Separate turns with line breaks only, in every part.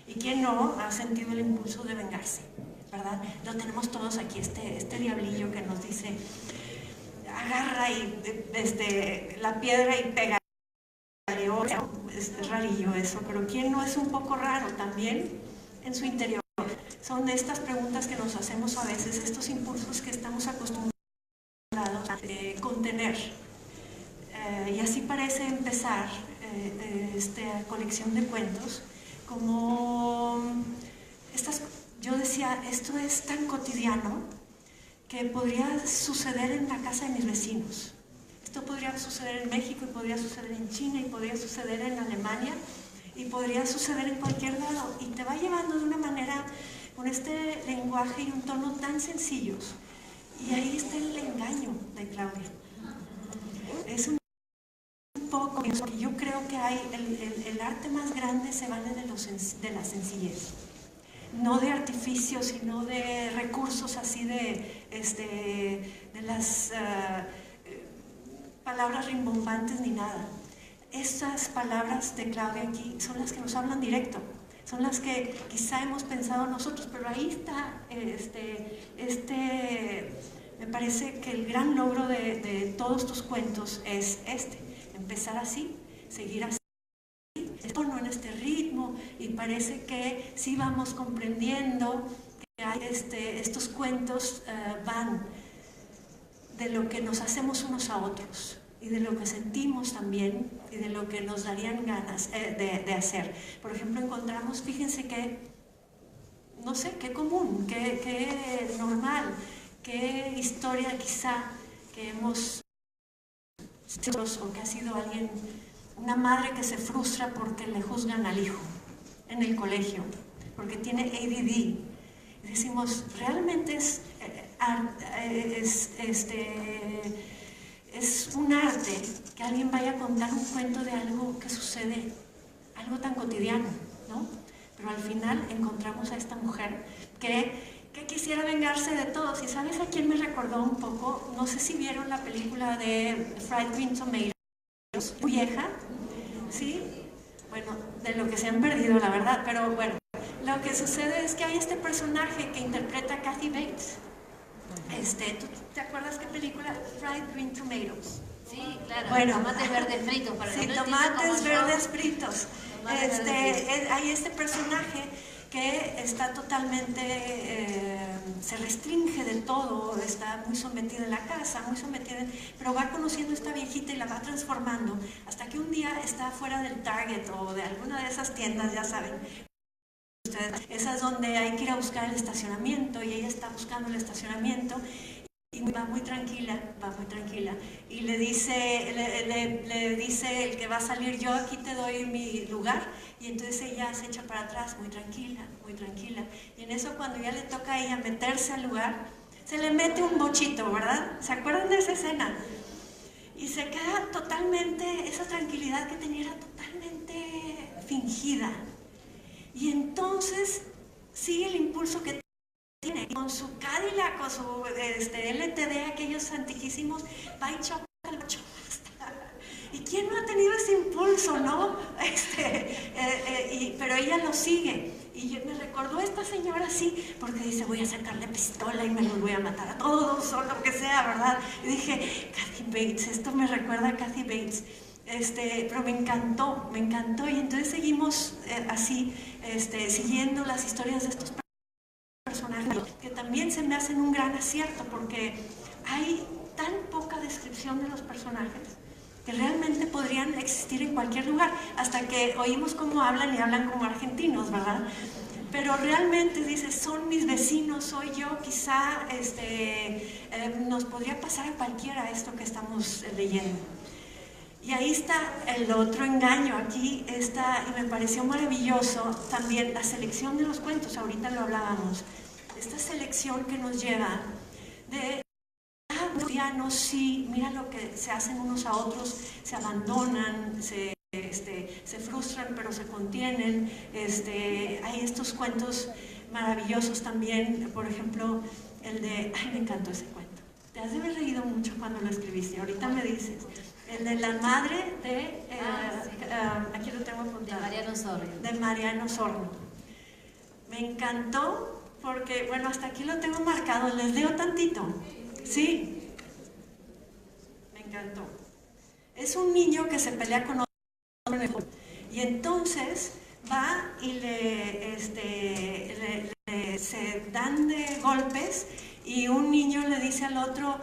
¿Y quién no ha sentido el impulso de vengarse? ¿Verdad? Lo tenemos todos aquí, este diablillo que nos dice, agarra y la piedra y pega. Es rarillo eso, pero ¿quién no es un poco raro también en su interior? Son de estas preguntas que nos hacemos a veces, estos impulsos que estamos acostumbrados a contener. Y así parece empezar esta colección de cuentos, como yo decía, esto es tan cotidiano que podría suceder en la casa de mis vecinos. Esto podría suceder en México, y podría suceder en China, y podría suceder en Alemania, y podría suceder en cualquier lado. Y te va llevando de una manera, con este lenguaje y un tono tan sencillos. Y ahí está el engaño de Claudia. Es un poco, porque yo creo que hay el arte más grande se vale de la sencillez. No de artificios, sino de recursos así de las palabras rimbombantes ni nada. Estas palabras de Claudia aquí son las que nos hablan directo, son las que quizá hemos pensado nosotros, pero ahí está, me parece que el gran logro de todos tus cuentos es empezar así, seguir así, en este ritmo, y parece que sí vamos comprendiendo que hay estos cuentos van de lo que nos hacemos unos a otros, y de lo que sentimos también, y de lo que nos darían ganas de hacer. Por ejemplo, encontramos, fíjense que, no sé, qué común, qué normal, qué historia quizá que hemos, o que ha sido alguien, una madre que se frustra porque le juzgan al hijo en el colegio, porque tiene ADD. Y decimos, realmente es un arte que alguien vaya a contar un cuento de algo que sucede, algo tan cotidiano, ¿no? Pero al final encontramos a esta mujer que quisiera vengarse de todos. ¿Y sabes a quién me recordó un poco? No sé si vieron la película de Fried Green Tomatoes, muy vieja, ¿sí? Bueno, de lo que se han perdido, la verdad, pero bueno, lo que sucede es que hay este personaje que interpreta a Kathy Bates. ¿Tú te acuerdas qué película? Fried Green Tomatoes.
Sí, claro,
bueno,
tomates verdes fritos. Para
sí,
no
tomates verdes fritos.
fritos.
Hay este personaje que está totalmente, se restringe de todo, está muy sometida en la casa, pero va conociendo a esta viejita y la va transformando, hasta que un día está fuera del Target o de alguna de esas tiendas, ya saben, esas donde hay que ir a buscar el estacionamiento, y ella está buscando el estacionamiento y va muy tranquila, y le dice el que va a salir, yo aquí te doy mi lugar, y entonces ella se echa para atrás muy tranquila, y en eso, cuando ya le toca a ella meterse al lugar, se le mete un bochito, ¿verdad? ¿Se acuerdan de esa escena? Y se queda totalmente, esa tranquilidad que tenía era totalmente fingida. Y entonces sigue el impulso que tiene, con su Cadillac, con su LTD, aquellos antiquísimos, va y choca el bocho. ¿Y quién no ha tenido ese impulso, no? Pero ella lo sigue. Y me recordó esta señora así, porque dice, voy a sacarle pistola y me los voy a matar a todos, o lo que sea, ¿verdad? Y dije, Kathy Bates, esto me recuerda a Kathy Bates. Pero me encantó, y entonces seguimos así, siguiendo las historias de estos personajes, que también se me hacen un gran acierto, porque hay tan poca descripción de los personajes que realmente podrían existir en cualquier lugar, hasta que oímos cómo hablan, y hablan como argentinos, ¿verdad? Pero realmente dices, son mis vecinos, soy yo, quizá nos podría pasar a cualquiera esto que estamos leyendo. Y ahí está el otro engaño. Aquí está, y me pareció maravilloso también la selección de los cuentos, ahorita lo hablábamos, esta selección que nos lleva de cotidianos, sí, mira lo que se hacen unos a otros, se abandonan, se frustran, pero se contienen. Hay estos cuentos maravillosos también, por ejemplo, el de, ay, me encantó ese cuento, te has de haber reído mucho cuando lo escribiste, ahorita me dices. El de la madre de, aquí lo tengo apuntado.
De Mariano Sorno.
De Mariano Sorno. Me encantó porque, bueno, hasta aquí lo tengo marcado, les leo tantito. Sí, me encantó. Es un niño que se pelea con otro y entonces va y se dan de golpes y un niño le dice al otro,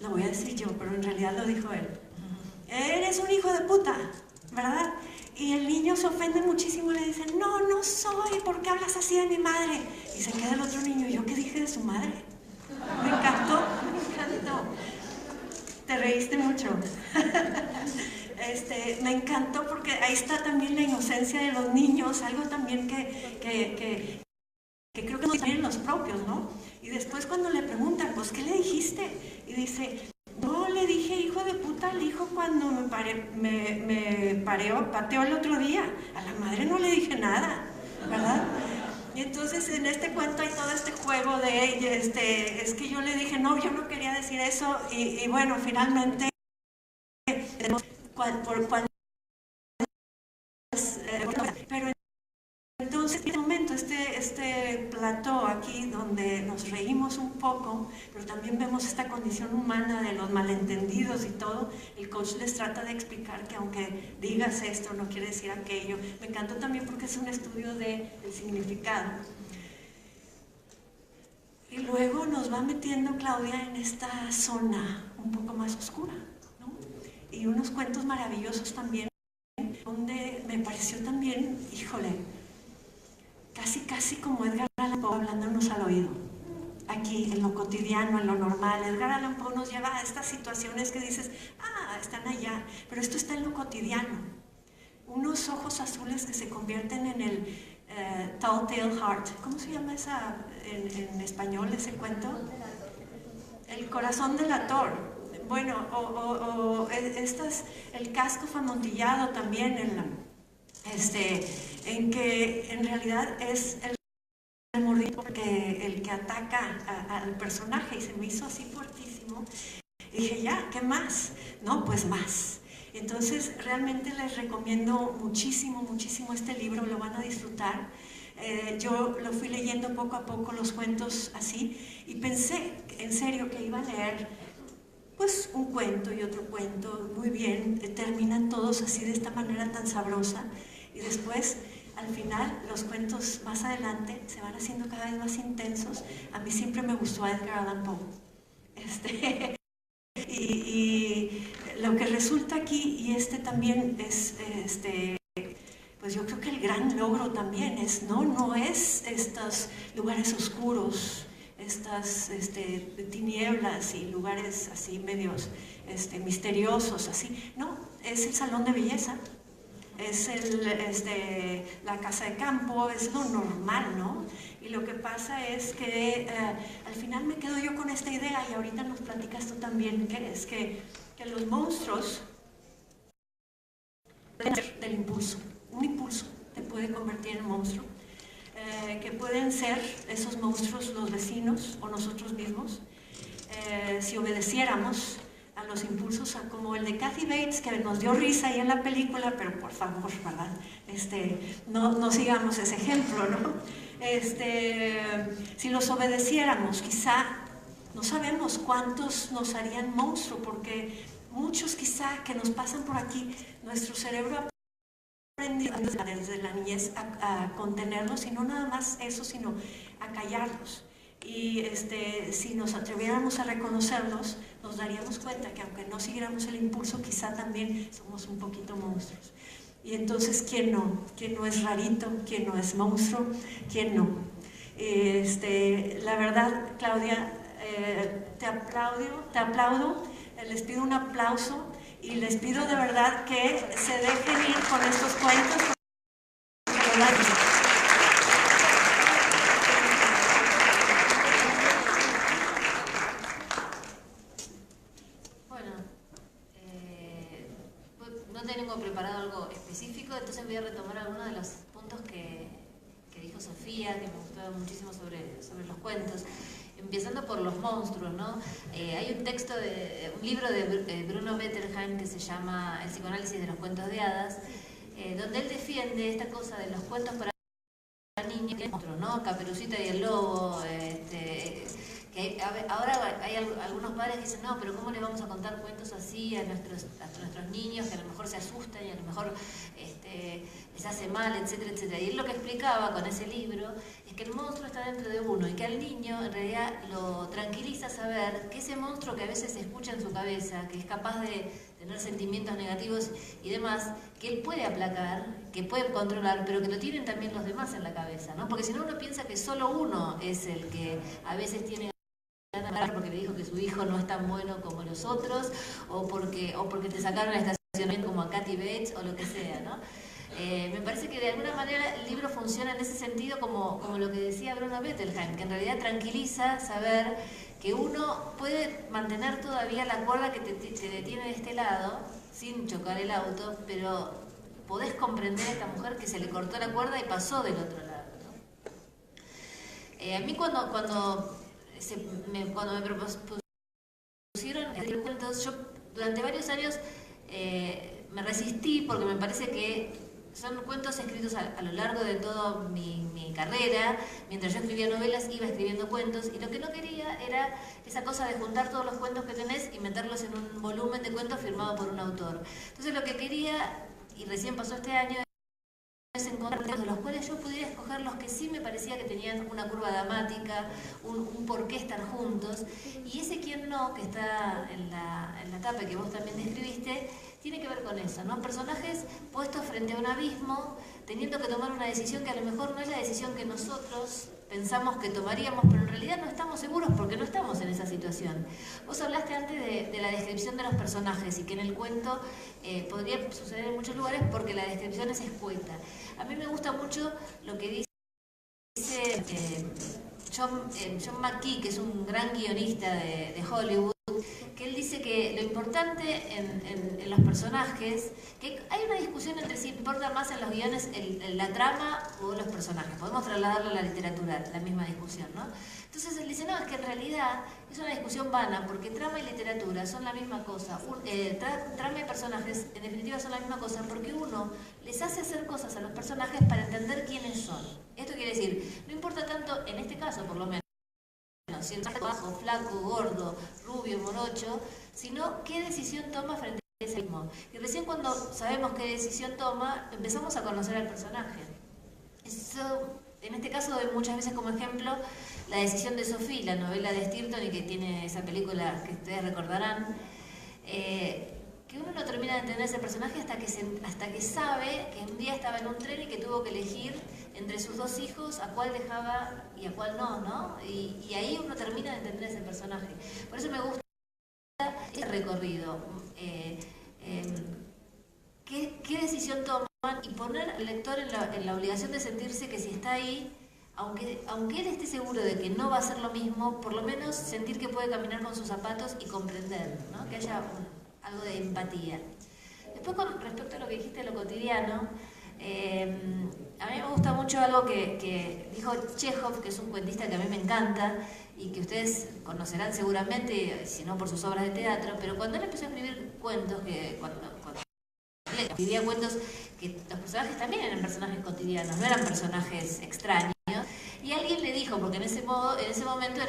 lo voy a decir yo, pero en realidad lo dijo él, eres un hijo de puta, ¿verdad? Y el niño se ofende muchísimo y le dice, no, no soy, ¿por qué hablas así de mi madre? Y se queda el otro niño, ¿yo qué dije de su madre? Me encantó, me encantó. Te reíste mucho. Me encantó porque ahí está también la inocencia de los niños, algo también que creo que no tienen los propios, ¿no? Y después cuando le preguntan, pues, ¿qué le dijiste? Y dice, no le dije hijo de puta al hijo cuando pateó el otro día. A la madre no le dije nada, ¿verdad? Y entonces en este cuento hay todo este juego de, es que yo le dije, no, yo no quería decir eso. Y bueno, finalmente, pero entonces, en este momento, este plató aquí donde nos reímos un poco, pero también vemos esta condición humana de los malentendidos y todo, el coach les trata de explicar que aunque digas esto, no quiere decir aquello. Me encantó también porque es un estudio del significado. Y luego nos va metiendo Claudia en esta zona un poco más oscura, ¿no? Y unos cuentos maravillosos también, donde me pareció también, híjole, casi como Edgar Allan Poe hablándonos al oído. Aquí, en lo cotidiano, en lo normal, Edgar Allan Poe nos lleva a estas situaciones que dices, están allá, pero esto está en lo cotidiano. Unos ojos azules que se convierten en el Telltale Heart. ¿Cómo se llama esa en español ese cuento? El corazón del ator. Bueno, el casco amontillado también en que en realidad es el mordido el que ataca al personaje, y se me hizo así fuertísimo. Y dije, ya, ¿qué más? No, pues más. Entonces realmente les recomiendo muchísimo este libro, lo van a disfrutar. Yo lo fui leyendo poco a poco los cuentos así y pensé en serio que iba a leer pues un cuento y otro cuento, muy bien, terminan todos así de esta manera tan sabrosa, y después al final los cuentos más adelante se van haciendo cada vez más intensos. A mí siempre me gustó Edgar Allan Poe. Y lo que resulta aquí, y también es, pues yo creo que el gran logro también es, no es estos lugares oscuros, estas tinieblas y lugares así medios misteriosos, así, no, es el salón de belleza, es la casa de campo, es lo normal, ¿no? Y lo que pasa es que al final me quedo yo con esta idea, y ahorita nos platicas tú también, que es que los monstruos pueden ser del impulso, un impulso te puede convertir en monstruo, que pueden ser esos monstruos los vecinos o nosotros mismos, si obedeciéramos a los impulsos, como el de Kathy Bates, que nos dio risa ahí en la película, pero por favor, ¿verdad? No sigamos ese ejemplo, ¿no? Si los obedeciéramos, quizá, no sabemos cuántos nos harían monstruo, porque muchos quizá que nos pasan por aquí, nuestro cerebro ha aprendido desde la niñez a contenerlos, y no nada más eso, sino a callarlos. Y si nos atreviéramos a reconocerlos, nos daríamos cuenta que aunque no siguiéramos el impulso, quizá también somos un poquito monstruos. Y entonces, ¿quién no? ¿Quién no es rarito? ¿Quién no es monstruo? ¿Quién no? La verdad, Claudia, te aplaudo, les pido un aplauso, y les pido de verdad que se dejen ir con estos cuentos.
No tengo preparado algo específico, entonces voy a retomar algunos de los puntos que dijo Sofía, que me gustó muchísimo sobre los cuentos, empezando por los monstruos, ¿no? Hay un libro de Bruno Bettelheim que se llama El psicoanálisis de los cuentos de hadas, donde él defiende esta cosa de los cuentos para niña, que es monstruo, ¿no? Caperucita y el lobo, ahora hay algunos padres que dicen, no, pero ¿cómo le vamos a contar cuentos así a nuestros niños que a lo mejor se asustan y a lo mejor les hace mal, etcétera, etcétera? Y él lo que explicaba con ese libro es que el monstruo está dentro de uno y que al niño en realidad lo tranquiliza saber que ese monstruo que a veces se escucha en su cabeza, que es capaz de tener sentimientos negativos y demás, que él puede aplacar, que puede controlar, pero que lo tienen también los demás en la cabeza, ¿no? Porque si no uno piensa que solo uno es el que a veces tiene porque le dijo que su hijo no es tan bueno como los otros, o porque te sacaron el estacionamiento como a Kathy Bates, o lo que sea, ¿no? Me parece que de alguna manera el libro funciona en ese sentido como lo que decía Bruno Bettelheim, que en realidad tranquiliza saber que uno puede mantener todavía la cuerda que te detiene de este lado, sin chocar el auto, pero podés comprender a esta mujer que se le cortó la cuerda y pasó del otro lado, ¿no? A mí cuando me propusieron escribir cuentos, yo durante varios años me resistí porque me parece que son cuentos escritos a lo largo de toda mi carrera. Mientras yo escribía novelas iba escribiendo cuentos y lo que no quería era esa cosa de juntar todos los cuentos que tenés y meterlos en un volumen de cuentos firmado por un autor. Entonces lo que quería, y recién pasó este año, es encontrar de los cuales yo pudiera escoger los que sí me parecía que tenían una curva dramática, un por qué estar juntos, y ese quién no, que está en la etapa que vos también describiste, tiene que ver con eso, ¿no? Personajes puestos frente a un abismo, teniendo que tomar una decisión que a lo mejor no es la decisión que nosotros pensamos que tomaríamos, pero en realidad no estamos seguros porque no estamos en esa situación. Vos hablaste antes de la descripción de los personajes y que en el cuento podría suceder en muchos lugares porque la descripción es escueta. A mí me gusta mucho lo que dice John McKee, que es un gran guionista de Hollywood, que él dice que lo importante en los personajes, que hay una discusión entre si importa más en los guiones la trama o los personajes. Podemos trasladarlo a la literatura, la misma discusión, ¿no? Entonces él dice, no, es que en realidad es una discusión vana, porque trama y literatura son la misma cosa. Trama y personajes, en definitiva, son la misma cosa, porque uno les hace hacer cosas a los personajes para entender quiénes son. Esto quiere decir, no importa tanto, en este caso por lo menos, si el bajo, flaco, gordo, rubio, morocho, sino qué decisión toma frente a ese mismo. Y recién cuando sabemos qué decisión toma, empezamos a conocer al personaje. Eso, en este caso, doy muchas veces como ejemplo la decisión de Sophie, la novela de Stilton, y que tiene esa película que ustedes recordarán, que uno no termina de entender ese personaje hasta que sabe que un día estaba en un tren y que tuvo que elegir entre sus dos hijos a cuál dejaba y a cuál no, ¿no? Y ahí uno termina de entender ese personaje. Por eso me gusta ese recorrido. ¿Qué decisión toman? Y poner al lector en la obligación de sentirse que si está ahí, aunque él esté seguro de que no va a ser lo mismo, por lo menos sentir que puede caminar con sus zapatos y comprender, ¿no? Que haya algo de empatía. Después, con respecto a lo que dijiste de lo cotidiano, a mí me gusta mucho algo que dijo Chekhov, que es un cuentista que a mí me encanta y que ustedes conocerán seguramente, si no por sus obras de teatro, pero cuando él empezó a escribir cuentos, cuando escribía cuentos, que los personajes también eran personajes cotidianos, no eran personajes extraños, y alguien le dijo, porque en ese momento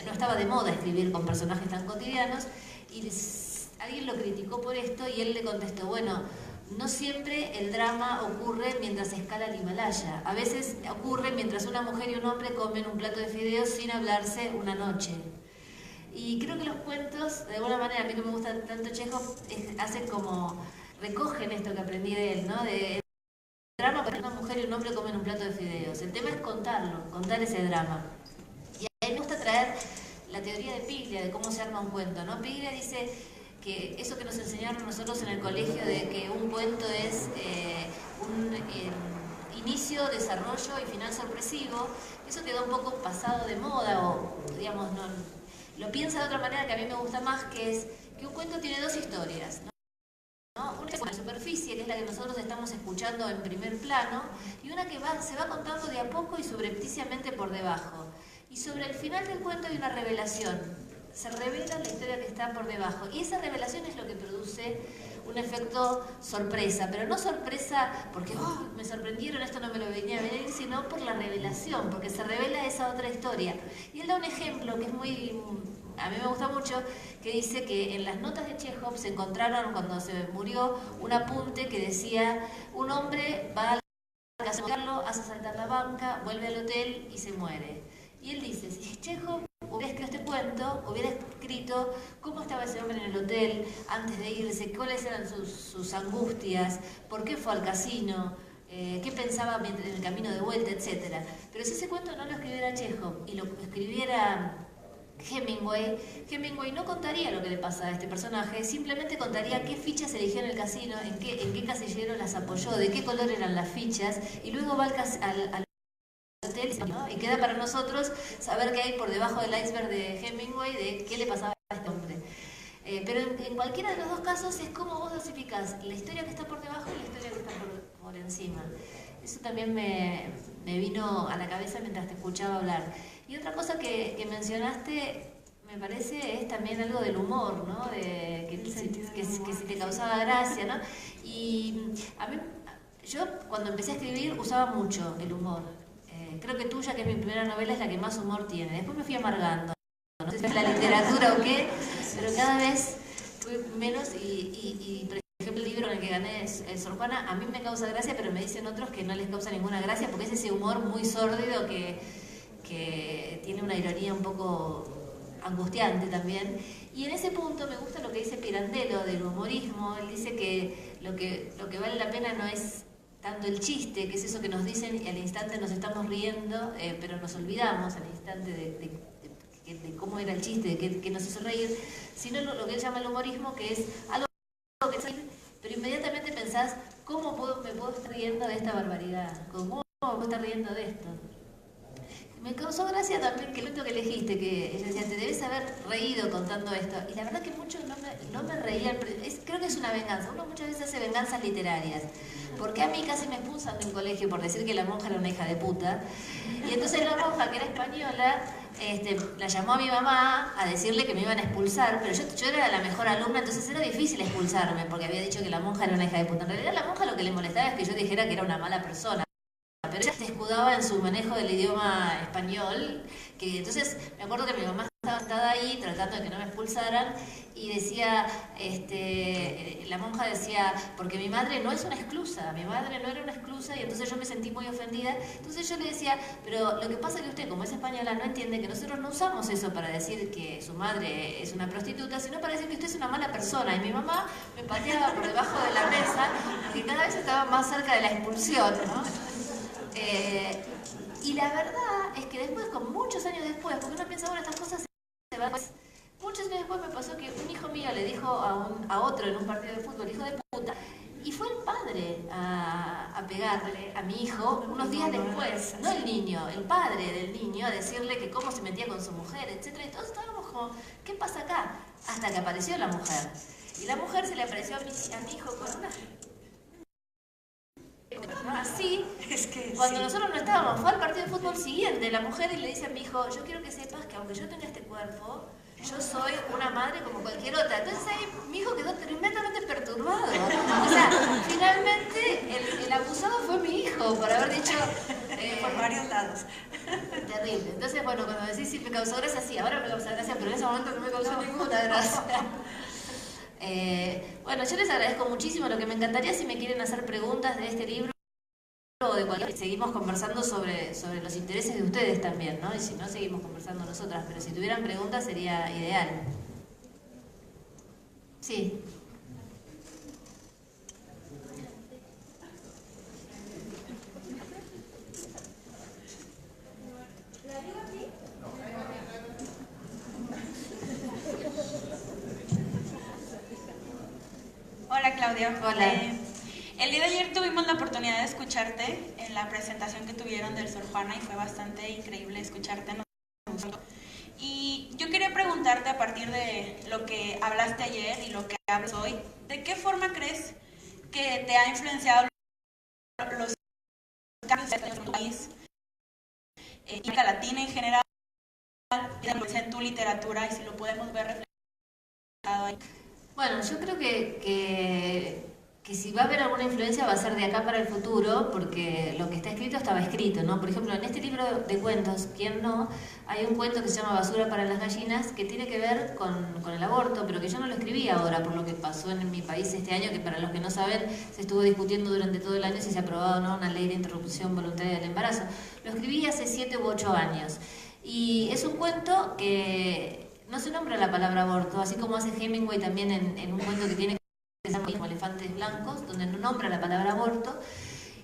no estaba de moda escribir con personajes tan cotidianos, y alguien lo criticó por esto y él le contestó, bueno, no siempre el drama ocurre mientras escala el Himalaya. A veces ocurre mientras una mujer y un hombre comen un plato de fideos sin hablarse una noche. Y creo que los cuentos, de alguna manera, a mí que me gusta tanto Chekhov, recogen esto que aprendí de él, ¿no? El drama para una mujer y un hombre comen un plato de fideos. El tema es contar ese drama. Y a mí me gusta traer la teoría de Piglia, de cómo se arma un cuento, ¿no? Piglia dice que eso que nos enseñaron nosotros en el colegio de que un cuento es un inicio, desarrollo y final sorpresivo, eso quedó un poco pasado de moda, o digamos, no, lo piensa de otra manera que a mí me gusta más, que es que un cuento tiene dos historias, ¿no? Una es la superficie, que es la que nosotros estamos escuchando en primer plano, y una que se va contando de a poco y subrepticiamente por debajo. Y sobre el final del cuento hay una revelación. Se revela la historia que está por debajo. Y esa revelación es lo que produce un efecto sorpresa, pero no sorpresa porque me sorprendieron, esto no me lo venía a venir, sino por la revelación, porque se revela esa otra historia. Y él da un ejemplo que es muy, a mí me gusta mucho, que dice que en las notas de Chekhov se encontraron, cuando se murió, un apunte que decía: un hombre va al casino, hace saltar la banca, vuelve al hotel y se muere. Y él dice, si Chekhov hubiera escrito este cuento, hubiera escrito cómo estaba ese hombre en el hotel antes de irse, cuáles eran sus angustias, por qué fue al casino, qué pensaba en el camino de vuelta, etc. Pero si ese cuento no lo escribiera Chekhov y lo escribiera Hemingway no contaría lo que le pasa a este personaje, simplemente contaría qué fichas eligió en el casino, en qué casillero las apoyó, de qué color eran las fichas, y luego va al hotel, ¿no? Y queda para nosotros saber qué hay por debajo del iceberg de Hemingway, de qué le pasaba a este hombre. Pero en cualquiera de los dos casos es como vos dosificás la historia que está por debajo y la historia que está por encima. Eso también me vino a la cabeza mientras te escuchaba hablar. Y otra cosa que mencionaste, me parece, es también algo del humor, ¿no? Que si te causaba gracia, ¿no? Y a mí, yo cuando empecé a escribir usaba mucho el humor. Creo que Tuya, que es mi primera novela, es la que más humor tiene. Después me fui amargando. No sé si es la literatura o qué, pero cada vez fui menos y por ejemplo, el libro en el que gané el Sor Juana, a mí me causa gracia, pero me dicen otros que no les causa ninguna gracia, porque es ese humor muy sórdido que tiene una ironía un poco angustiante también. Y en ese punto me gusta lo que dice Pirandello del humorismo. Él dice que lo que vale la pena no es tanto el chiste, que es eso que nos dicen y al instante nos estamos riendo, pero nos olvidamos al instante de cómo era el chiste, de qué nos hizo reír, sino lo que él llama el humorismo, que es algo que es, pero inmediatamente pensás, ¿cómo me puedo estar riendo de esta barbaridad? ¿Cómo me puedo estar riendo de esto? Me causó gracia también que el momento que elegiste, que ella decía, te debes haber reído contando esto. Y la verdad que mucho no me reía. Creo que es una venganza. Uno muchas veces hace venganzas literarias. Porque a mí casi me expulsan de un colegio por decir que la monja era una hija de puta. Y entonces la monja, que era española, la llamó a mi mamá a decirle que me iban a expulsar. Pero yo era la mejor alumna, entonces era difícil expulsarme porque había dicho que la monja era una hija de puta. En realidad la monja lo que le molestaba es que yo dijera que era una mala persona. Pero ella se escudaba en su manejo del idioma español, que entonces me acuerdo que mi mamá estaba sentada ahí tratando de que no me expulsaran y decía, la monja decía, porque mi madre no es una exclusa, mi madre no era una exclusa, y entonces yo me sentí muy ofendida. Entonces yo le decía, pero lo que pasa es que usted, como es española, no entiende que nosotros no usamos eso para decir que su madre es una prostituta, sino para decir que usted es una mala persona. Y mi mamá me pateaba por debajo de la mesa, porque cada vez estaba más cerca de la expulsión, ¿no? Y la verdad es que después, con muchos años después, porque uno piensa, bueno, estas cosas se van, pues, muchos años después me pasó que un hijo mío le dijo a otro en un partido de fútbol, hijo de puta, y fue el padre a pegarle a mi hijo unos días después, no el niño, el padre del niño, a decirle que cómo se metía con su mujer, etc. Y todos estábamos como, ¿qué pasa acá? Hasta que apareció la mujer. Y la mujer se le apareció a mi hijo con una... Así, es que cuando nosotros no estábamos, fue al partido de fútbol siguiente la mujer y le dice a mi hijo, yo quiero que sepas que aunque yo tenga este cuerpo, yo soy una madre como cualquier otra. Entonces ahí mi hijo quedó tremendamente perturbado. O sea, finalmente el abusado fue mi hijo por haber dicho...
por varios lados.
Terrible. Entonces, bueno, cuando decís si me causó gracia, sí, ahora me causa gracia, pero en ese momento no me causó ninguna gracia. Bueno, yo les agradezco muchísimo. Lo que me encantaría, si me quieren hacer preguntas de este libro o de cualquier, seguimos conversando sobre los intereses de ustedes también, ¿no? Y si no, seguimos conversando nosotras, pero si tuvieran preguntas sería ideal. Sí.
Hola Claudia.
Hola.
El día de ayer tuvimos la oportunidad de escucharte en la presentación que tuvieron del Sor Juana y fue bastante increíble escucharte. Y yo quería preguntarte, a partir de lo que hablaste ayer y lo que hablas hoy, ¿de qué forma crees que te ha influenciado los cambios en tu país, en América Latina en general, en tu literatura, y si lo podemos ver reflejado ahí?
Bueno, Bueno, yo creo que si va a haber alguna influencia va a ser de acá para el futuro, porque lo que está escrito estaba escrito, ¿no? Por ejemplo, en este libro de cuentos, ¿quién no? Hay un cuento que se llama Basura para las gallinas, que tiene que ver con el aborto, pero que yo no lo escribí ahora, por lo que pasó en mi país este año, que para los que no saben, se estuvo discutiendo durante todo el año si se aprobaba o no una ley de interrupción voluntaria del embarazo. Lo escribí hace 7 u 8 años. Y es un cuento que no se nombra la palabra aborto, así como hace Hemingway también en un cuento que tiene que se llama Elefantes Blancos, donde no nombra la palabra aborto.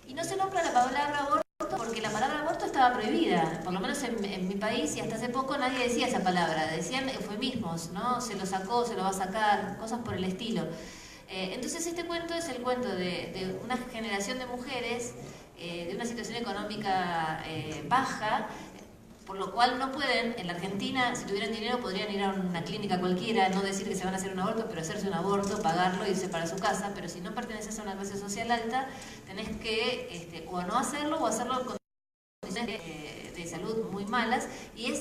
Y no se nombra la palabra aborto porque la palabra aborto estaba prohibida. Por lo menos en mi país, y hasta hace poco nadie decía esa palabra. Decían eufemismos, ¿no? Se lo sacó, se lo va a sacar, cosas por el estilo. Entonces este cuento es el cuento de una generación de mujeres de una situación económica baja, por lo cual no pueden, en la Argentina, si tuvieran dinero, podrían ir a una clínica cualquiera, no decir que se van a hacer un aborto, pero hacerse un aborto, pagarlo, irse para su casa. Pero si no perteneces a una clase social alta, tenés que o no hacerlo o hacerlo con condiciones de salud muy malas. Y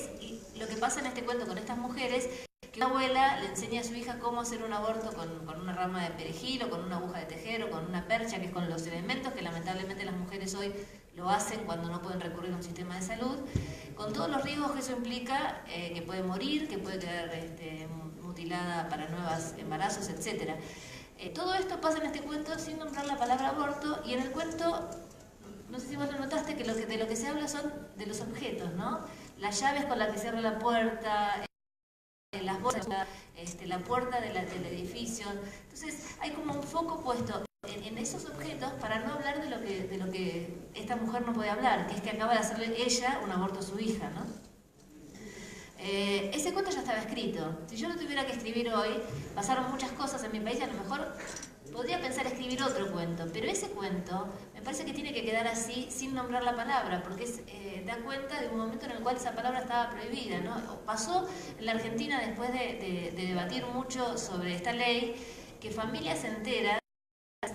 lo que pasa en este cuento con estas mujeres, que una abuela le enseña a su hija cómo hacer un aborto con una rama de perejil, o con una aguja de tejer, o con una percha, que es con los elementos que lamentablemente las mujeres hoy lo hacen cuando no pueden recurrir a un sistema de salud, con todos los riesgos que eso implica, que puede morir, que puede quedar mutilada para nuevos embarazos, etc. Todo esto pasa en este cuento sin nombrar la palabra aborto, y en el cuento, no sé si vos lo notaste, que de lo que se habla son de los objetos, ¿no? Las llaves con las que cierra la puerta, las bolsas, la puerta del edificio. Entonces hay como un foco puesto en esos objetos para no hablar de lo que esta mujer no puede hablar, que es que acaba de hacerle ella un aborto a su hija, ¿no? Ese cuento ya estaba escrito. Si yo lo tuviera que escribir hoy, pasaron muchas cosas en mi país, a lo mejor podría pensar escribir otro cuento, pero ese cuento me parece que tiene que quedar así, sin nombrar la palabra, porque da cuenta de un momento en el cual esa palabra estaba prohibida, ¿no? Pasó en la Argentina, después de debatir mucho sobre esta ley, que familias enteras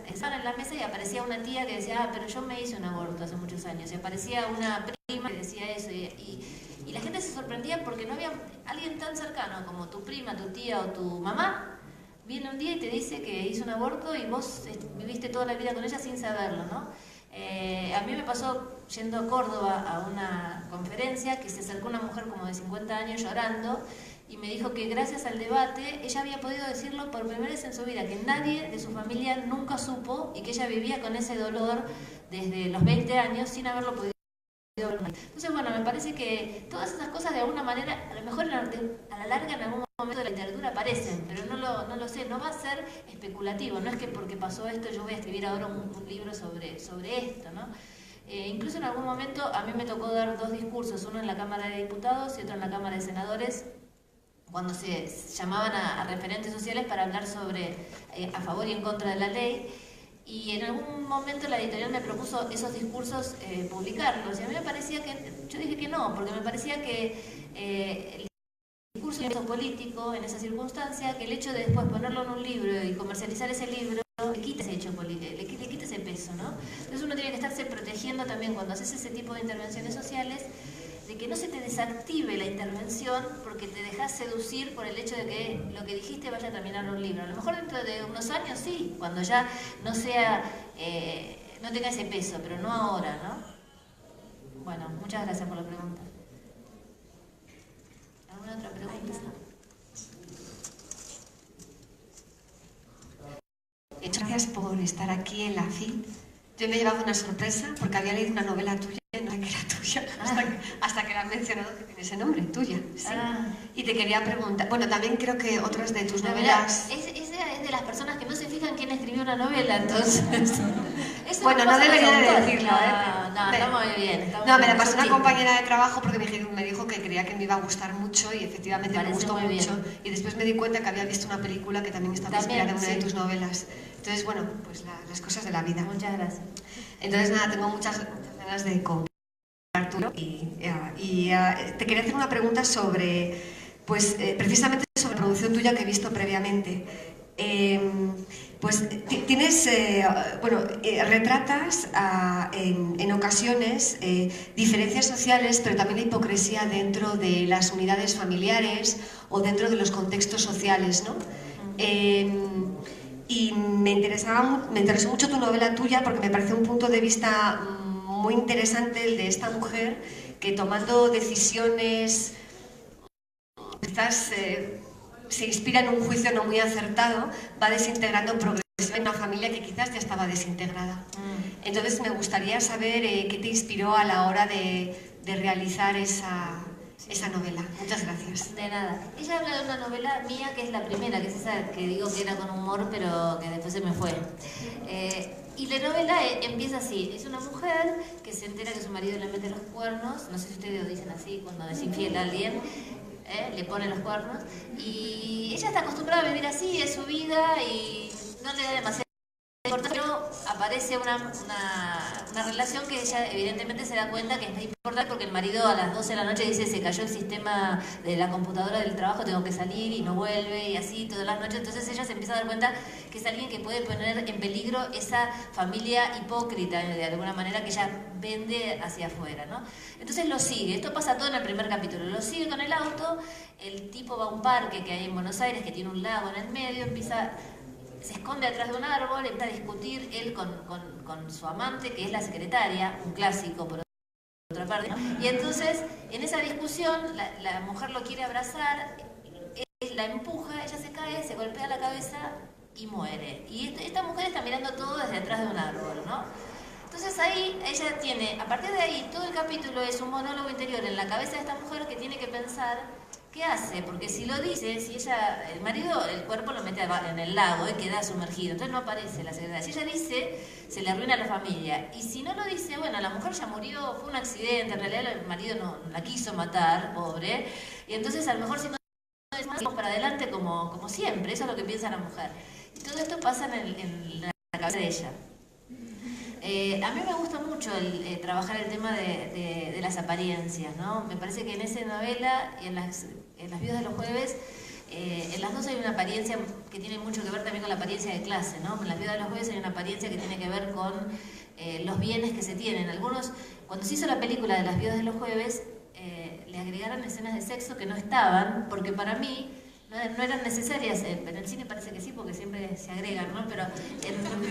estaban en la mesa y aparecía una tía que decía, pero yo me hice un aborto hace muchos años, y aparecía una prima que decía eso, y la gente se sorprendía porque no había alguien tan cercano como tu prima, tu tía o tu mamá. Viene un día y te dice que hizo un aborto y vos viviste toda la vida con ella sin saberlo, ¿no? A mí me pasó yendo a Córdoba a una conferencia que se acercó una mujer como de 50 años llorando y me dijo que gracias al debate ella había podido decirlo por primera vez en su vida, que nadie de su familia nunca supo y que ella vivía con ese dolor desde los 20 años sin haberlo podido. Entonces, bueno, me parece que todas esas cosas de alguna manera, a lo mejor a la larga en algún momento de la literatura aparecen, pero no lo sé, no va a ser especulativo, no es que porque pasó esto yo voy a escribir ahora un libro sobre esto, ¿no? Incluso en algún momento a mí me tocó dar 2 discursos, uno en la Cámara de Diputados y otro en la Cámara de Senadores, cuando se llamaban a referentes sociales para hablar sobre a favor y en contra de la ley. Y en algún momento la editorial me propuso esos discursos publicarlos, y a mí me parecía que, yo dije que no, porque me parecía que el discurso político en esa circunstancia, que el hecho de después ponerlo en un libro y comercializar ese libro, le quita ese hecho político, le quita ese peso, ¿no? Entonces uno tiene que estarse protegiendo también cuando haces ese tipo de intervenciones sociales, de que no se te desactive la intervención porque te dejas seducir por el hecho de que lo que dijiste vaya a terminar en un libro. A lo mejor dentro de unos años sí, cuando ya no sea, no tenga ese peso, pero no ahora, ¿no? Bueno, muchas gracias por la pregunta. ¿Alguna otra pregunta?
Gracias por estar aquí en la FIT. Yo me he llevado una sorpresa porque había leído una novela tuya y no sabía que era tuya, hasta que la has mencionado que tiene ese nombre, tuya. Sí. Y te quería preguntar, bueno, también creo que otras de tus novelas...
Es de las personas que no se fijan quién escribió una novela, entonces...
Bueno, no debería de decirlo,
No, está muy bien.
No, me la pasó una compañera de trabajo porque me dijo que creía que me iba a gustar mucho y efectivamente me gustó mucho. Y después me di cuenta que había visto una película que también estaba inspirada en una de tus novelas. Entonces, bueno, pues las cosas de la vida.
Muchas gracias.
Entonces, nada, tengo muchas ganas de contar, Arturo. Y te quería hacer una pregunta sobre, pues, precisamente sobre la producción tuya que he visto previamente. Pues tienes, retratas en ocasiones diferencias sociales, pero también la hipocresía dentro de las unidades familiares o dentro de los contextos sociales, ¿no?
Y me interesó mucho tu novela tuya porque me parece un punto de vista muy interesante el de esta mujer que tomando decisiones quizás se inspira en un juicio no muy acertado, va desintegrando progresivamente una familia que quizás ya estaba desintegrada. Entonces me gustaría saber qué te inspiró a la hora de realizar esa novela. Muchas gracias.
De nada. Ella habla de una novela mía que es la primera, que es esa que digo que era con humor, pero que después se me fue. Y la novela empieza así. Es una mujer que se entera que su marido le mete los cuernos. No sé si ustedes lo dicen así, cuando es infiel a alguien, le pone los cuernos. Y ella está acostumbrada a vivir así, es su vida y no le da demasiado. Pero aparece una relación que ella evidentemente se da cuenta que es importante porque el marido a las 12 de la noche dice se cayó el sistema de la computadora del trabajo, tengo que salir y no vuelve y así todas las noches. Entonces ella se empieza a dar cuenta que es alguien que puede poner en peligro esa familia hipócrita de alguna manera que ella vende hacia afuera, ¿no? Entonces lo sigue, esto pasa todo en el primer capítulo, lo sigue con el auto, el tipo va a un parque que hay en Buenos Aires que tiene un lago en el medio, se esconde atrás de un árbol, empieza a discutir él con su amante, que es la secretaria, un clásico por otra parte, ¿no? Y entonces, en esa discusión, la mujer lo quiere abrazar, él la empuja, ella se cae, se golpea la cabeza y muere. Y esta mujer está mirando todo desde atrás de un árbol, ¿no? Entonces ahí, ella tiene, a partir de ahí, todo el capítulo es un monólogo interior en la cabeza de esta mujer que tiene que pensar ¿qué hace? Porque si lo dice, si ella, el marido, el cuerpo lo mete en el lago y queda sumergido, entonces no aparece la secretaria. Si ella dice, se le arruina la familia. Y si no lo dice, bueno, la mujer ya murió, fue un accidente, en realidad el marido no la quiso matar, pobre. Y entonces a lo mejor si no vamos para adelante como siempre, eso es lo que piensa la mujer. Y todo esto pasa en la cabeza de ella. A mí me gusta mucho trabajar el tema de las apariencias, ¿no? Me parece que en esa novela y en las Viudas de los Jueves, en las dos hay una apariencia que tiene mucho que ver también con la apariencia de clase, ¿no? En las Viudas de los Jueves hay una apariencia que tiene que ver con los bienes que se tienen. Algunos, cuando se hizo la película de las Viudas de los Jueves, le agregaron escenas de sexo que no estaban, porque para mí no eran necesarias. En el cine parece que sí, porque siempre se agregan, ¿no? Pero en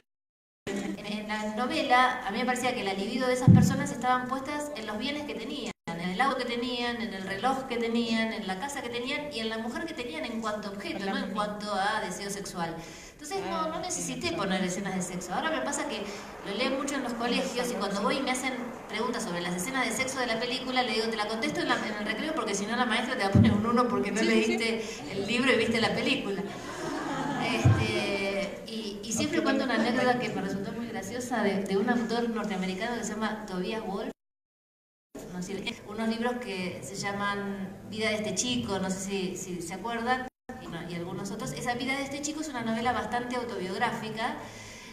la novela, a mí me parecía que la libido de esas personas estaban puestas en los bienes que tenían, en el auto que tenían, en el reloj que tenían, en la casa que tenían y en la mujer que tenían en cuanto a objeto, no en cuanto a deseo sexual. Entonces no necesité poner escenas de sexo. Ahora me pasa que lo leo mucho en los colegios y cuando voy y me hacen preguntas sobre las escenas de sexo de la película, le digo, te la contesto en el recreo porque si no la maestra te va a poner un 1 porque no leíste el libro y viste la película. Y siempre cuento una anécdota que me resultó muy graciosa de un autor norteamericano que se llama Tobias Wolff. No sé, unos libros que se llaman Vida de este chico, no sé si se acuerdan, y algunos otros. Esa Vida de este chico es una novela bastante autobiográfica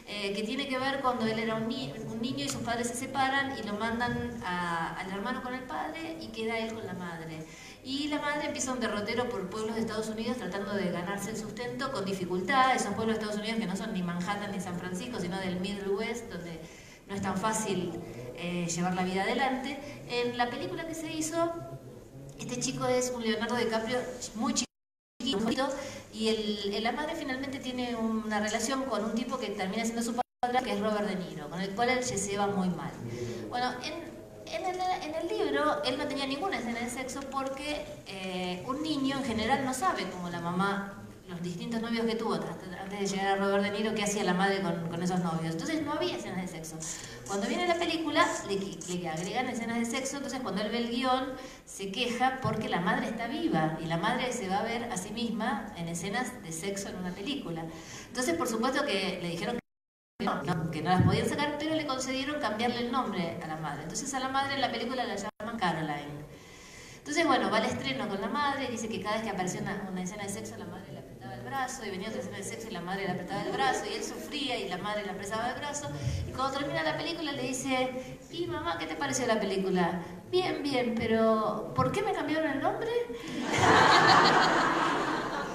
que tiene que ver cuando él era un niño y sus padres se separan y lo mandan al hermano con el padre y queda él con la madre. Y la madre empieza un derrotero por pueblos de Estados Unidos tratando de ganarse el sustento con dificultad. Esos pueblos de Estados Unidos que no son ni Manhattan ni San Francisco, sino del Middle West, donde no es tan fácil llevar la vida adelante. En la película que se hizo, este chico es un Leonardo DiCaprio muy chiquito y la madre finalmente tiene una relación con un tipo que termina siendo su padre, que es Robert De Niro, con el cual él se lleva muy mal. Bueno, en el libro él no tenía ninguna escena de sexo porque un niño en general no sabe cómo la mamá, los distintos novios que tuvo antes de llegar a Robert De Niro, qué hacía la madre con esos novios. Entonces no había escenas de sexo. Cuando viene la película le agregan escenas de sexo, entonces cuando él ve el guión se queja porque la madre está viva y la madre se va a ver a sí misma en escenas de sexo en una película. Entonces por supuesto que le dijeron que no las podían sacar, pero le concedieron cambiarle el nombre a la madre. Entonces a la madre en la película la llaman Caroline. Entonces bueno, va al estreno con la madre, dice que cada vez que aparecía una escena de sexo la madre le apretaba el brazo y venía otra escena de sexo y la madre le apretaba el brazo y él sufría y la madre le apretaba el brazo y cuando termina la película le dice, ¿y mamá qué te pareció la película? Bien, bien, pero ¿por qué me cambiaron el nombre?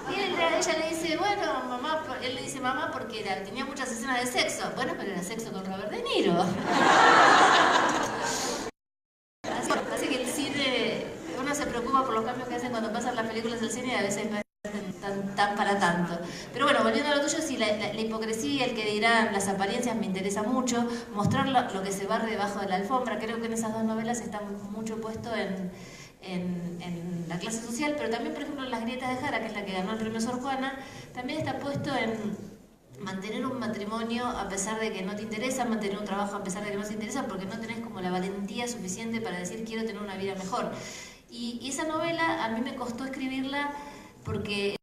Y ella le dice, bueno, mamá, él le dice mamá porque tenía muchas escenas de sexo. Bueno, pero era sexo con Robert De Niro. Así que el cine, uno se preocupa por los cambios que hacen cuando pasan las películas del cine y a veces no es tan para tanto. Pero bueno, volviendo a lo tuyo, sí, la hipocresía, el que dirán, las apariencias me interesa mucho, mostrar lo que se barre debajo de la alfombra. Creo que en esas dos novelas está mucho puesto en la clase social, pero también, por ejemplo, en Las grietas de Jara, que es la que ganó el premio Sor Juana, también está puesto en mantener un matrimonio a pesar de que no te interesa, mantener un trabajo a pesar de que no te interesa, porque no tenés como la valentía suficiente para decir quiero tener una vida mejor. Y esa novela a mí me costó escribirla porque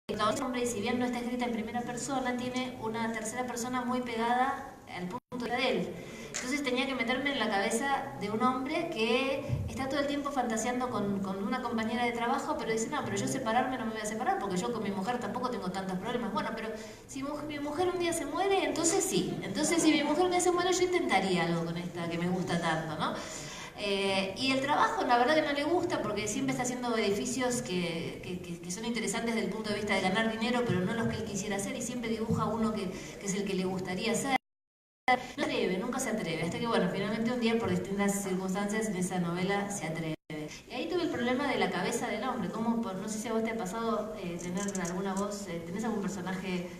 el hombre, si bien no está escrita en primera persona, tiene una tercera persona muy pegada al punto de él. Entonces tenía que meterme en la cabeza de un hombre que está todo el tiempo fantaseando con una compañera de trabajo, pero dice, no, pero yo separarme no me voy a separar porque yo con mi mujer tampoco tengo tantos problemas. Bueno, pero si mi mujer un día se muere, entonces sí. Entonces si mi mujer un día se muere, yo intentaría algo con esta que me gusta tanto, ¿no? Y el trabajo, la verdad que no le gusta porque siempre está haciendo edificios que son interesantes desde el punto de vista de ganar dinero, pero no los que él quisiera hacer, y siempre dibuja uno que es el que le gustaría hacer. No atreve, nunca se atreve, hasta que bueno, finalmente un día por distintas circunstancias en esa novela se atreve. Y ahí tuve el problema de la cabeza del hombre, como no sé si a vos te ha pasado tener alguna voz, ¿tenés algún personaje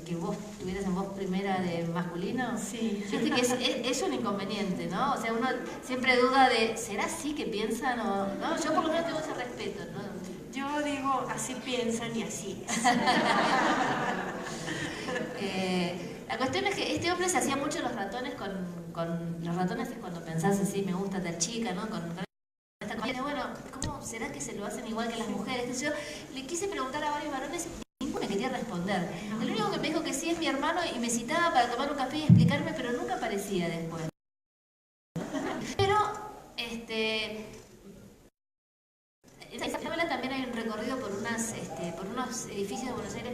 que vos tuvieras en voz primera de masculino?
Sí.
Viste que es un inconveniente, ¿no? O sea, uno siempre duda de, ¿será así que piensan o no? Yo por lo menos tengo ese respeto, ¿no?
Yo digo, así piensan y así.
La cuestión es que este hombre se hacía mucho los ratones con los ratones, es cuando pensás así, me gusta tal chica, ¿no? Con esta cosa, bueno, ¿cómo será que se lo hacen igual que las mujeres? Entonces yo le quise preguntar a varios varones y ninguno me quería responder. El único que me dijo que sí es mi hermano y me citaba para tomar un café y explicarme, pero nunca aparecía después. Pero, en esta novela también hay un recorrido por unos edificios de Buenos Aires,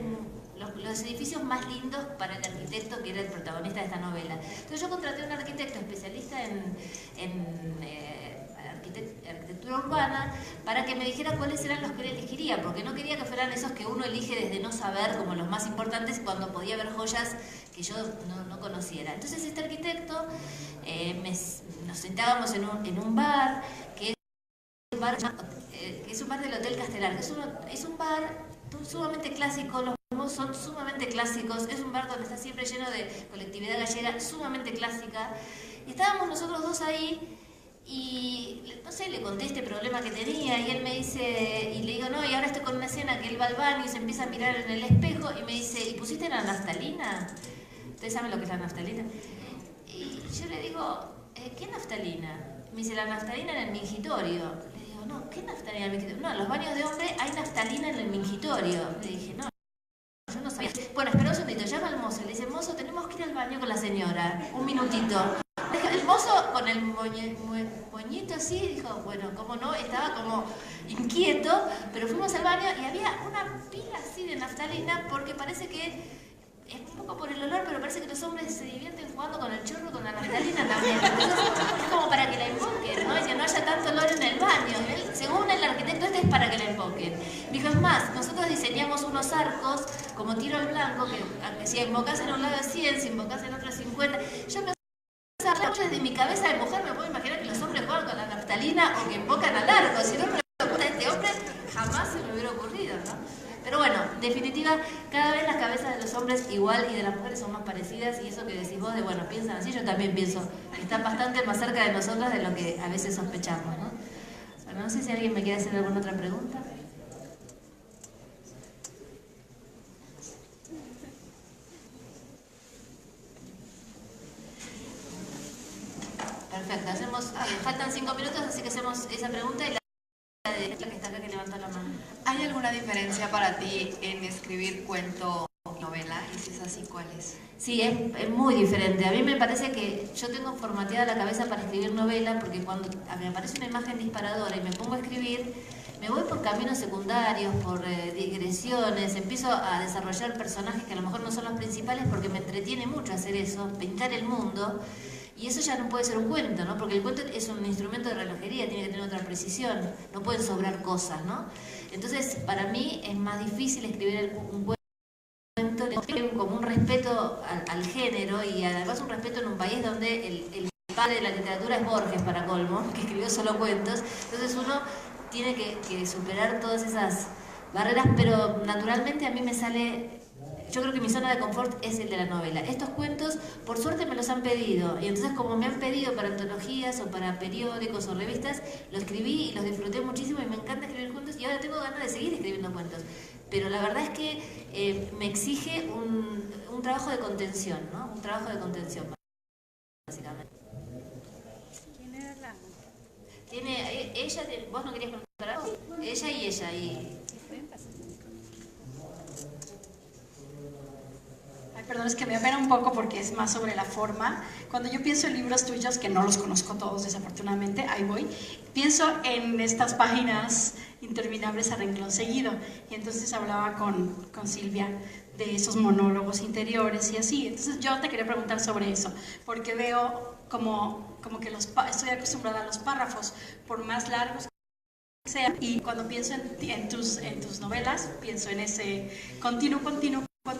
los edificios más lindos para el arquitecto que era el protagonista de esta novela. Entonces yo contraté a un arquitecto especialista en arquitectura urbana para que me dijera cuáles eran los que él elegiría, porque no quería que fueran esos que uno elige desde no saber como los más importantes cuando podía haber joyas que yo no conociera. Entonces este arquitecto, nos sentábamos en un bar que es un bar del Hotel Castelar, que es un bar sumamente clásico, los humos son sumamente clásicos, es un bar donde está siempre lleno de colectividad gallega sumamente clásica, y estábamos nosotros dos ahí y no sé, le conté este problema que tenía y él me dice, y le digo, no, y ahora estoy con una escena que él va al baño y se empieza a mirar en el espejo y me dice, ¿y pusiste la naftalina? ¿Ustedes saben lo que es la naftalina? Y yo le digo, ¿qué naftalina? Me dice, la naftalina en el mingitorio. Le digo, no, ¿qué naftalina en el mingitorio? No, en los baños de hombre hay naftalina en el mingitorio. Le dije, no, yo no sabía. Bueno, espera un segundito, llama al mozo y le dice, mozo, tenemos que ir al baño con la señora, un minutito. El mozo con el moñito así dijo, bueno, cómo no, estaba como inquieto, pero fuimos al baño y había una pila así de naftalina porque parece que es un poco por el olor, pero parece que los hombres se divierten jugando con el chorro, con la naftalina también. Entonces, es como para que la invoquen, ¿no? Y que no haya tanto olor en el baño. Según el arquitecto es para que la invoquen. Dijo, es más, nosotros diseñamos unos arcos como tiro al blanco, que si invocas en un lado es 100, si invocas en otro es 50. Yo me desde mi cabeza de mujer me puedo imaginar que los hombres juegan con la naftalina o que invocan al arco. Si no me lo gusta este hombre, jamás se me hubiera ocurrido, ¿no? Pero bueno, en definitiva, cada vez las cabezas de los hombres igual y de las mujeres son más parecidas, y eso que decís vos de, bueno, piensan así, yo también pienso que están bastante más cerca de nosotras de lo que a veces sospechamos, ¿no? Bueno, no sé si alguien me quiere hacer alguna otra pregunta. Perfecto, hacemos, faltan 5 minutos, así que hacemos esa pregunta y la de la que está acá que levantó la mano.
¿Hay alguna diferencia para ti en escribir cuento o novela? Y si es así, ¿cuál es?
Sí, es muy diferente. A mí me parece que yo tengo formateada la cabeza para escribir novela porque cuando me aparece una imagen disparadora y me pongo a escribir, me voy por caminos secundarios, por digresiones, empiezo a desarrollar personajes que a lo mejor no son los principales porque me entretiene mucho hacer eso, pintar el mundo. Y eso ya no puede ser un cuento, ¿no? Porque el cuento es un instrumento de relojería, tiene que tener otra precisión, no pueden sobrar cosas, ¿no? Entonces, para mí es más difícil escribir un cuento como un respeto al género, y además un respeto en un país donde el padre de la literatura es Borges, para colmo, que escribió solo cuentos. Entonces uno tiene que superar todas esas barreras, pero naturalmente a mí me sale... Yo creo que mi zona de confort es el de la novela. Estos cuentos, por suerte, me los han pedido. Y entonces, como me han pedido para antologías o para periódicos o revistas, lo escribí y los disfruté muchísimo y me encanta escribir cuentos. Y ahora tengo ganas de seguir escribiendo cuentos. Pero la verdad es que me exige un trabajo de contención, ¿no? Un trabajo de contención, básicamente.
¿Quién era la...?
Ella, vos no querías preguntar algo. Ella y ella.
Perdón, es que me apena un poco porque es más sobre la forma. Cuando yo pienso en libros tuyos, que no los conozco todos desafortunadamente, ahí voy, pienso en estas páginas interminables a renglón seguido. Y entonces hablaba con Silvia de esos monólogos interiores y así. Entonces yo te quería preguntar sobre eso, porque veo como que estoy acostumbrada a los párrafos, por más largos que sean. Y cuando pienso en tus novelas, pienso en ese continuo.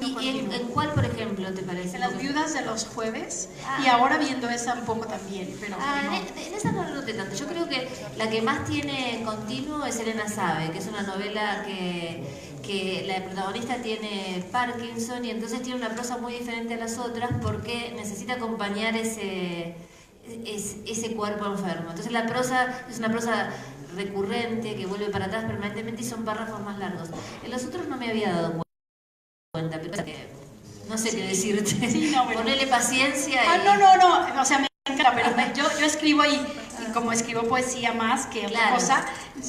¿Y en cuál, por ejemplo, te parece?
En Las viudas de los jueves, y ahora viendo esa un poco también, pero no.
En esa no lo noté tanto. Yo creo que la que más tiene continuo es Elena Sabe, que es una novela que la protagonista tiene Parkinson y entonces tiene una prosa muy diferente a las otras porque necesita acompañar ese cuerpo enfermo. Entonces la prosa es una prosa recurrente que vuelve para atrás permanentemente y son párrafos más largos. En los otros no me había dado cuenta, pero no sé qué decirte.
Sí, no, bueno.
Ponele paciencia.
No, o sea, me encanta, pero yo escribo y como escribo poesía más que otra cosa,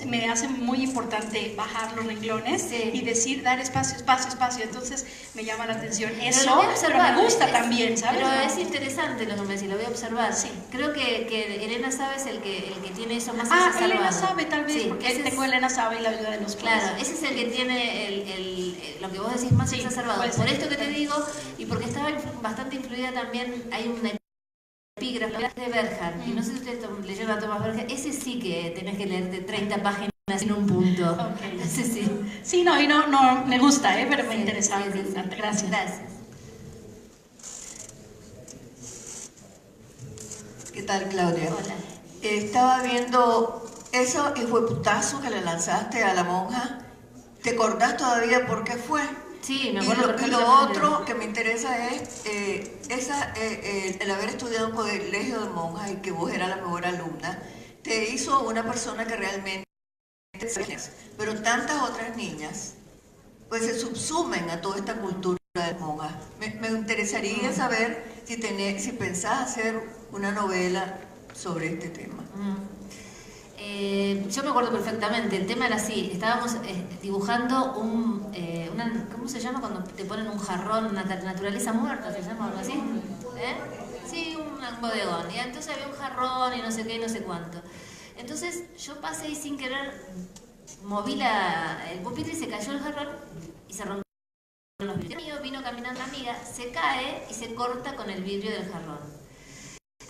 me hace muy importante bajar los renglones y decir, dar espacio, entonces me llama la atención eso, pero me gusta también, ¿sabes?
Pero es interesante lo que me decís, lo voy a observar.
Sí.
Creo que Elena Sabe es el que tiene eso más exacerbado.
Elena Sabe tal vez,
sí,
porque tengo Elena Sabe y La viuda de los jueves.
Claro, ese es el que tiene lo que vos decís más exacerbado. Por esto que te digo, y porque estaba bastante influida también, hay una epígrafe de Berger, y no sé si ustedes leyeron a Thomas Berger, ese sí que tenés que leerte 30 páginas en un punto.
Okay.
Ese sí.
Sí, no, me gusta, pero me
Sí,
interesa.
sí.
Gracias.
Gracias.
¿Qué tal, Claudia?
Hola.
Estaba viendo eso y fue putazo que le lanzaste a la monja. ¿Te acordás todavía por qué fue?
Sí, me acuerdo
Y
perfectamente.
lo otro que me interesa es el haber estudiado en un colegio de monjas y que vos eras la mejor alumna, te hizo una persona que realmente... Pero tantas otras niñas pues se subsumen a toda esta cultura de monjas. Me interesaría saber si pensás hacer una novela sobre este tema.
Yo me acuerdo perfectamente, el tema era así, estábamos dibujando ¿cómo se llama cuando te ponen un jarrón, una naturaleza muerta, se llama algo así? Sí, un bodegón, y entonces había un jarrón y no sé qué y no sé cuánto. Entonces yo pasé y sin querer moví el pupitre y se cayó el jarrón y se rompió los vidrios. Vino caminando la amiga, se cae y se corta con el vidrio del jarrón.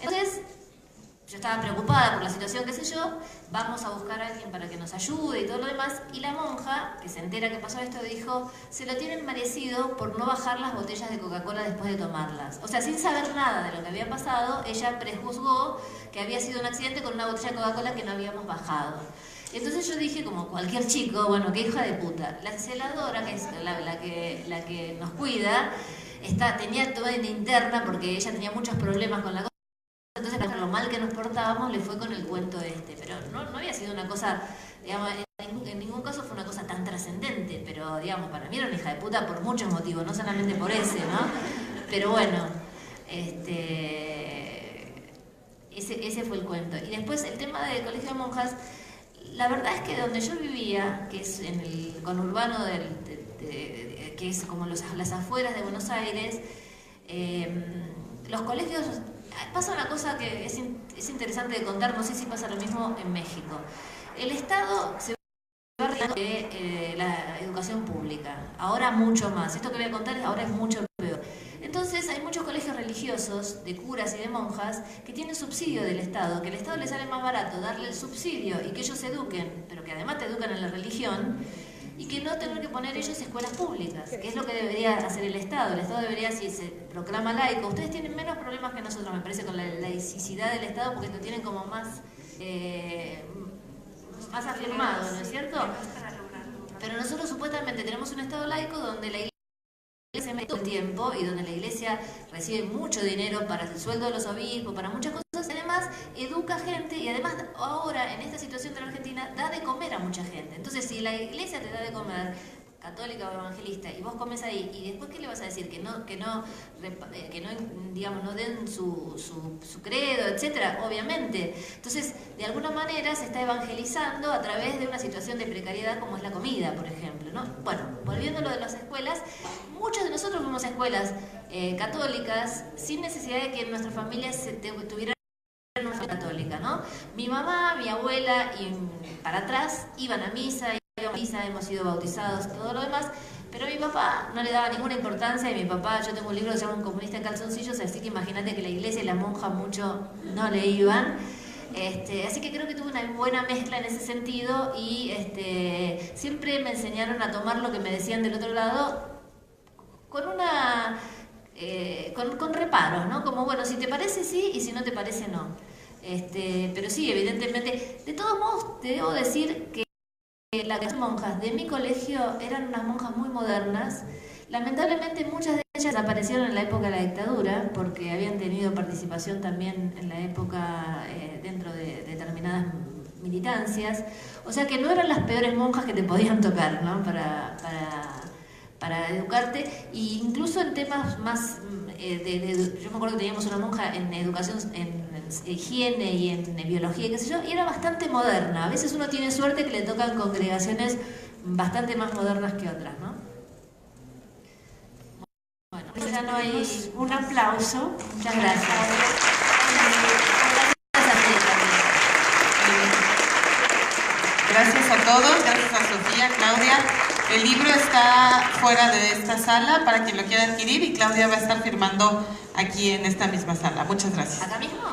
Entonces yo estaba preocupada por la situación, qué sé yo, vamos a buscar a alguien para que nos ayude y todo lo demás, y la monja, que se entera que pasó esto, dijo, se lo tienen merecido por no bajar las botellas de Coca-Cola después de tomarlas. O sea, sin saber nada de lo que había pasado, ella prejuzgó que había sido un accidente con una botella de Coca-Cola que no habíamos bajado. Entonces yo dije, como cualquier chico, bueno, qué hija de puta, la celadora, que es la que nos cuida, tenía toda una interna porque ella tenía muchos problemas con la cosa. Entonces, por lo mal que nos portábamos, le fue con el cuento pero no había sido una cosa, digamos, en ningún caso fue una cosa tan trascendente, pero digamos, para mí era una hija de puta por muchos motivos, no solamente por ese, ¿no? Pero bueno, ese fue el cuento. Y después el tema del colegio de monjas, la verdad es que donde yo vivía, que es en el conurbano que es como las afueras de Buenos Aires, los colegios... Pasa una cosa que es interesante de contar, no sé si pasa lo mismo en México. El Estado se va retirando de la educación pública, ahora mucho más. Esto que voy a contar ahora es mucho peor. Entonces hay muchos colegios religiosos, de curas y de monjas, que tienen subsidio del Estado, que el Estado les sale más barato darle el subsidio y que ellos se eduquen, pero que además te educan en la religión, y que no tener que poner ellos escuelas públicas, que es lo que debería hacer el Estado. El Estado debería, si se proclama laico, ustedes tienen menos problemas que nosotros, me parece, con la laicidad del Estado, porque lo tienen como más afirmado, ¿no es cierto? Pero nosotros supuestamente tenemos un Estado laico donde la Iglesia se mete todo el tiempo y donde la Iglesia recibe mucho dinero para el sueldo de los obispos, para muchas cosas, y además educa gente y además ahora en esta situación de la Argentina da de comer a mucha gente. Entonces si la Iglesia te da de comer, católica o evangelista, y vos comes ahí, y después ¿qué le vas a decir? Que no digamos, no den su credo, etcétera, obviamente. Entonces, de alguna manera se está evangelizando a través de una situación de precariedad como es la comida, por ejemplo, ¿no? Bueno, volviendo a lo de las escuelas, muchos de nosotros fuimos a escuelas católicas sin necesidad de que en nuestras familias tuvieran una católica, ¿no? Mi mamá, mi abuela y para atrás iban a misa, hemos sido bautizados, todo lo demás, pero a mi papá no le daba ninguna importancia, y mi papá, yo tengo un libro que se llama Un comunista en calzoncillos, así que imagínate que la iglesia y la monja mucho no le iban, así que creo que tuve una buena mezcla en ese sentido, y siempre me enseñaron a tomar lo que me decían del otro lado con una con reparos, ¿no? Como, bueno, si te parece sí, y si no te parece no. Pero sí, evidentemente, de todos modos te debo decir que las monjas de mi colegio eran unas monjas muy modernas. Lamentablemente muchas de ellas desaparecieron en la época de la dictadura porque habían tenido participación también en la época dentro de determinadas militancias. O sea que no eran las peores monjas que te podían tocar, ¿no? Para educarte, e incluso en temas más yo me acuerdo que teníamos una monja en educación, en higiene y en biología, qué sé yo, y era bastante moderna. A veces uno tiene suerte que le tocan congregaciones bastante más modernas que otras, ¿no? Bueno, ya no hay
un aplauso.
Muchas gracias.
Gracias a todos, gracias a Sofía, Claudia. El libro está fuera de esta sala para quien lo quiera adquirir, y Claudia va a estar firmando aquí en esta misma sala. Muchas gracias.
¿Acá mismo?